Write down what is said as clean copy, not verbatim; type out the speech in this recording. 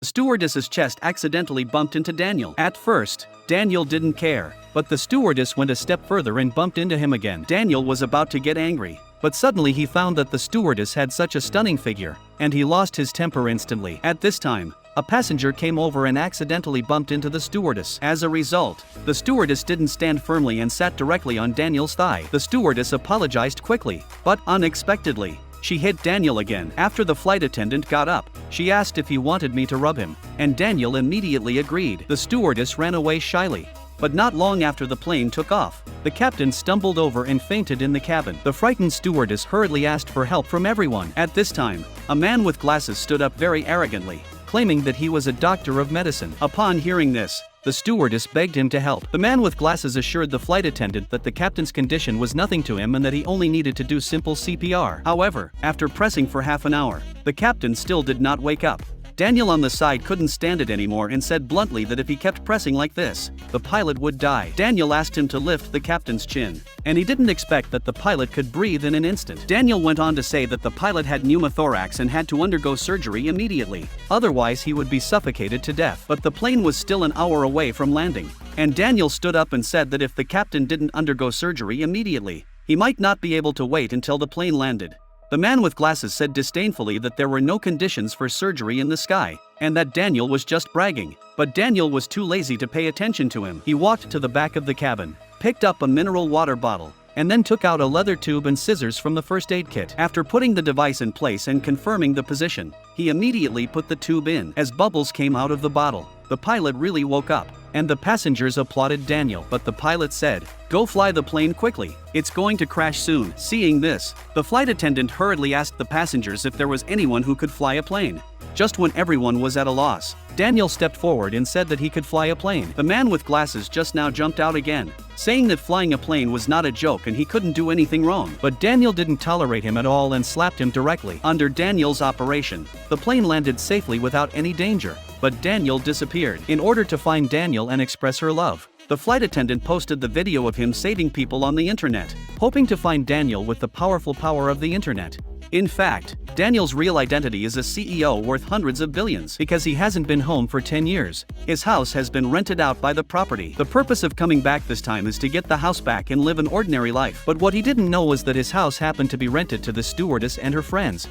The stewardess's chest accidentally bumped into Daniel. At first, Daniel didn't care, but the stewardess went a step further and bumped into him again. Daniel was about to get angry, but suddenly he found that the stewardess had such a stunning figure, and he lost his temper instantly. At this time, a passenger came over and accidentally bumped into the stewardess. As a result, the stewardess didn't stand firmly and sat directly on Daniel's thigh. The stewardess apologized quickly, but unexpectedly, she hit Daniel again. After the flight attendant got up, she asked if he wanted me to rub him, and Daniel immediately agreed. The stewardess ran away shyly. But not long after the plane took off, the captain stumbled over and fainted in the cabin. The frightened stewardess hurriedly asked for help from everyone. At this time, a man with glasses stood up very arrogantly, claiming that he was a doctor of medicine. Upon hearing this, the stewardess begged him to help. The man with glasses assured the flight attendant that the captain's condition was nothing to him and that he only needed to do simple CPR. However, after pressing for half an hour, the captain still did not wake up. Daniel on the side couldn't stand it anymore and said bluntly that if he kept pressing like this, the pilot would die. Daniel asked him to lift the captain's chin, and he didn't expect that the pilot could breathe in an instant. Daniel went on to say that the pilot had pneumothorax and had to undergo surgery immediately, otherwise he would be suffocated to death. But the plane was still an hour away from landing, and Daniel stood up and said that if the captain didn't undergo surgery immediately, he might not be able to wait until the plane landed. The man with glasses said disdainfully that there were no conditions for surgery in the sky, and that Daniel was just bragging. But Daniel was too lazy to pay attention to him. He walked to the back of the cabin, picked up a mineral water bottle, and then took out a leather tube and scissors from the first aid kit. After putting the device in place and confirming the position, he immediately put the tube in. As bubbles came out of the bottle, the pilot really woke up, and the passengers applauded Daniel. But the pilot said, "Go fly the plane quickly, it's going to crash soon." Seeing this, the flight attendant hurriedly asked the passengers if there was anyone who could fly a plane. Just when everyone was at a loss, Daniel stepped forward and said that he could fly a plane. The man with glasses just now jumped out again, saying that flying a plane was not a joke and he couldn't do anything wrong. But Daniel didn't tolerate him at all and slapped him directly. Under Daniel's operation, the plane landed safely without any danger, but Daniel disappeared. In order to find Daniel and express her love, the flight attendant posted the video of him saving people on the internet, hoping to find Daniel with the powerful power of the internet. In fact, Daniel's real identity is a CEO worth hundreds of billions because he hasn't been home for 10 years. His house has been rented out by the property. The purpose of coming back this time is to get the house back and live an ordinary life. But what he didn't know was that his house happened to be rented to the stewardess and her friends.